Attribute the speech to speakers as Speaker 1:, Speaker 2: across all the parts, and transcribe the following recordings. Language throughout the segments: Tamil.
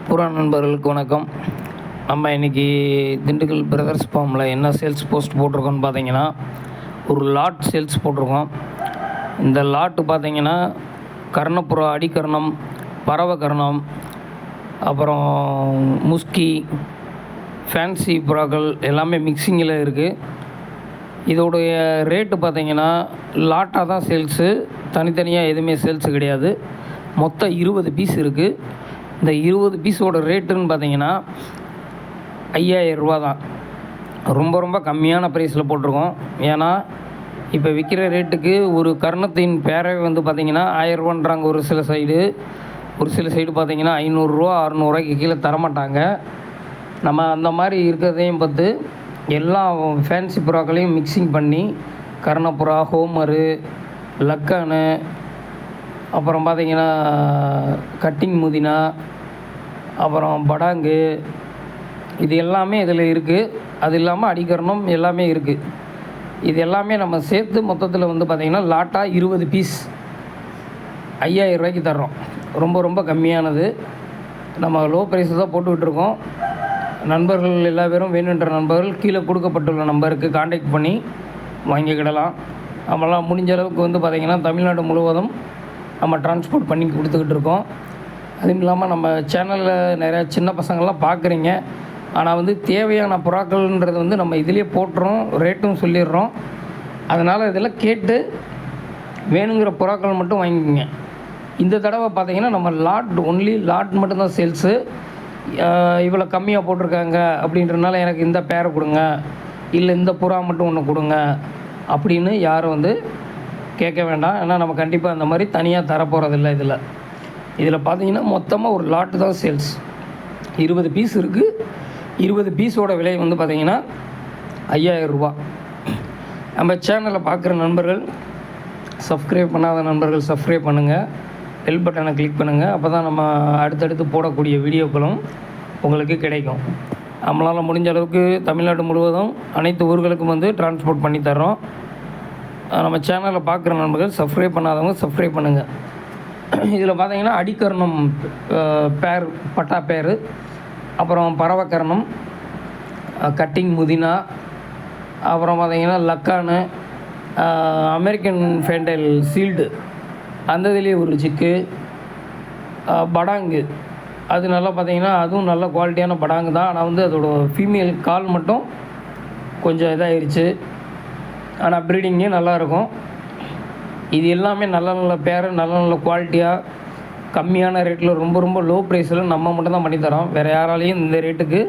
Speaker 1: பூரா நண்பர்களுக்கு வணக்கம். நம்ம இன்றைக்கி திண்டுக்கல் பிரதர்ஸ் ஃபார்மில் என்ன சேல்ஸ் போஸ்ட் போட்டிருக்கோன்னு பார்த்தீங்கன்னா, ஒரு லாட் சேல்ஸ் போட்டிருக்கோம். இந்த லாட்டு பார்த்தீங்கன்னா கர்ணப்புறா, அடிக்கர்ணம், பறவை கர்ணம், அப்புறம் முஸ்கி, ஃபேன்சி புறாக்கள் எல்லாமே மிக்சிங்கில் இருக்குது. இதோடைய ரேட்டு பார்த்தீங்கன்னா லாட்டாக தான் சேல்ஸு, தனித்தனியாக எதுவுமே சேல்ஸு கிடையாது. மொத்தம் 20 பீஸ் இருக்குது. இந்த 20 பீஸோட ரேட்டுன்னு பார்த்தீங்கன்னா 5000 ரூபா தான். ரொம்ப கம்மியான ப்ரைஸில் போட்டிருக்கோம். ஏன்னா இப்போ விற்கிற ரேட்டுக்கு ஒரு கர்ணத்தின் பேரை வந்து பார்த்திங்கன்னா 1000 ரூபான்றாங்க. ஒரு சில சைடு பார்த்திங்கன்னா 500 ரூபா 600 ரூபாய்க்கு கீழே தரமாட்டாங்க. நம்ம அந்த மாதிரி இருக்கிறதையும் பார்த்து எல்லா ஃபேன்சி புறாக்களையும் மிக்சிங் பண்ணி கர்ணப்புறா, ஹோமரு, லக்கானு, அப்புறம் பார்த்திங்கன்னா கட்டிங் முதினா, அப்புறம் படாங்கு, இது எல்லாமே இதில் இருக்குது. அது இல்லாமல் அடிக்கர்ணம் எல்லாமே இருக்குது. இது எல்லாமே நம்ம சேர்த்து மொத்தத்தில் வந்து பார்த்திங்கன்னா லாட்டாக 20 பீஸ் 5000 ரூபாய்க்கு தர்றோம். ரொம்ப கம்மியானது. நம்ம லோ ப்ரைஸில் தான் போட்டுக்கிட்டுருக்கோம். நண்பர்கள் எல்லா பேரும் வேணுன்ற நண்பர்கள் கீழே கொடுக்கப்பட்டுள்ள நம்பருக்கு காண்டாக்ட் பண்ணி வாங்கிக்கிடலாம். நம்மளாம் முடிஞ்ச அளவுக்கு வந்து பார்த்திங்கன்னா தமிழ்நாடு முழுவதும் நம்ம டிரான்ஸ்போர்ட் பண்ணி கொடுத்துக்கிட்டு இருக்கோம். அதுவும் இல்லாமல் நம்ம சேனலில் நிறையா சின்ன பசங்கள்லாம் பார்க்குறீங்க. ஆனால் வந்து தேவையான புறாக்கள்ன்றது வந்து நம்ம இதிலே போட்டுறோம், ரேட்டும் சொல்லிடுறோம். அதனால் இதெல்லாம் கேட்டு வேணுங்கிற புறாக்கள் மட்டும் வாங்கிக்கோங்க. இந்த தடவை பார்த்திங்கன்னா நம்ம ஒன்லி லாட் மட்டும்தான் சேல்ஸு. இவ்வளோ கம்மியாக போட்டிருக்காங்க அப்படின்றனால எனக்கு இந்த பேரை கொடுங்க, இல்லை இந்த புறா மட்டும் ஒன்று கொடுங்க அப்படின்னு யாரும் வந்து கேட்க வேண்டாம். ஏன்னா நம்ம கண்டிப்பாக அந்த மாதிரி தனியாக தரப்போகிறதில்ல. இதில் பார்த்தீங்கன்னா மொத்தமாக ஒரு லாட்டு தான் சேல்ஸ். 20 பீஸ் இருக்குது. 20 பீஸோட விலை வந்து பார்த்திங்கன்னா 5000 ரூபா. நம்ம சேனலை பார்க்குற நண்பர்கள், சப்ஸ்கிரைப் பண்ணாத நண்பர்கள் சப்ஸ்கிரைப் பண்ணுங்கள், பெல் பட்டனை கிளிக் பண்ணுங்கள். அப்போ தான் நம்ம அடுத்தடுத்து போடக்கூடிய வீடியோக்களும் உங்களுக்கு கிடைக்கும். நம்மளால் முடிஞ்ச அளவுக்கு தமிழ்நாடு முழுவதும் அனைத்து ஊர்களுக்கும் வந்து டிரான்ஸ்போர்ட் பண்ணி தர்றோம். நம்ம சேனலில் பார்க்குற நண்பர்கள் சப்ஸ்கிரைப் பண்ணாதவங்க சப்ஸ்கிரைப் பண்ணுங்கள். இதில் பார்த்தீங்கன்னா அடிக்கர்ணம் பேர், பட்டா பேர், அப்புறம் பறவைக்கர்ணம், கட்டிங் முதினா, அப்புறம் பார்த்திங்கன்னா லக்கானு, அமெரிக்கன் ஃபேண்டைல் சீல்டு, அந்த இதுலேயே ஒரு சிக்கு, படாங்கு. அது நல்லா பார்த்திங்கன்னா அதுவும் நல்ல குவாலிட்டியான படாங்கு தான். ஆனால் வந்து அதோட ஃபீமேல் கால் மட்டும் கொஞ்சம் இதாகிருச்சு. ஆனால் ப்ரீடிங்கே நல்லாயிருக்கும். இது எல்லாமே நல்ல பேர், நல்ல குவாலிட்டியாக கம்மியான ரேட்டில் ரொம்ப லோ ப்ரைஸில் நம்ம மட்டும் தான் பண்ணித்தரோம். வேறு யாராலையும் இந்த ரேட்டுக்கு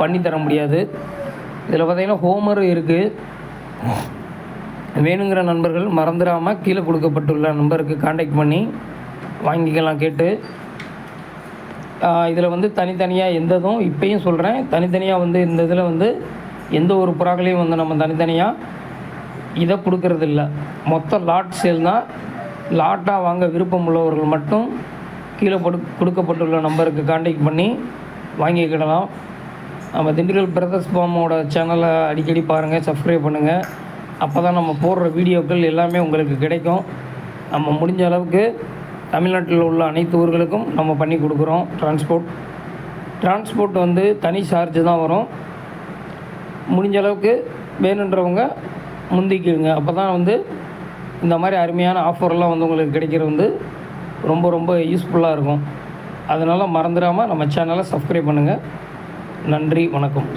Speaker 1: பண்ணித்தர முடியாது. இதில் பார்த்திங்கன்னா ஹோமரும் இருக்குது. வேணுங்கிற நண்பர்கள் மறந்துடாமல் கீழே கொடுக்கப்பட்டுள்ள நம்பருக்கு காண்டாக்ட் பண்ணி வாங்கிக்கலாம் கேட்டு. இதில் வந்து தனித்தனியாக எந்ததும் இப்போயும் சொல்கிறேன், தனித்தனியாக வந்து இந்த இதில் வந்து எந்த ஒரு புறாக்களையும் வந்து நம்ம தனித்தனியாக இதை கொடுக்கறதில்ல. மொத்த லாட் சேல் தான். லாட்டாக வாங்க விருப்பம் உள்ளவர்கள் மட்டும் கீழே கொடுக்கப்பட்டுள்ள நம்பருக்கு காண்டாக்ட் பண்ணி வாங்கிக்கிடலாம். நம்ம திண்டுக்கல் பிரதர்ஸ் ஃபார்மோட சேனலை அடிக்கடி பாருங்கள், சப்ஸ்கிரைப் பண்ணுங்கள். அப்போ தான் நம்ம போடுற வீடியோக்கள் எல்லாமே உங்களுக்கு கிடைக்கும். நம்ம முடிஞ்ச அளவுக்கு தமிழ்நாட்டில் உள்ள அனைத்து ஊர்களுக்கும் நம்ம பண்ணி கொடுக்குறோம். டிரான்ஸ்போர்ட் வந்து தனி சார்ஜு தான் வரும். முடிஞ்ச அளவுக்கு வேணுன்றவங்க முந்திக்குங்க. அப்போ தான் வந்து இந்த மாதிரி அருமையான ஆஃபர்லாம் வந்து உங்களுக்கு கிடைக்கிறது வந்து ரொம்ப யூஸ்ஃபுல்லாக இருக்கும். அதனால் மறந்துடாமல் நம்ம சேனலை சப்ஸ்கிரைப் பண்ணுங்கள். நன்றி, வணக்கம்.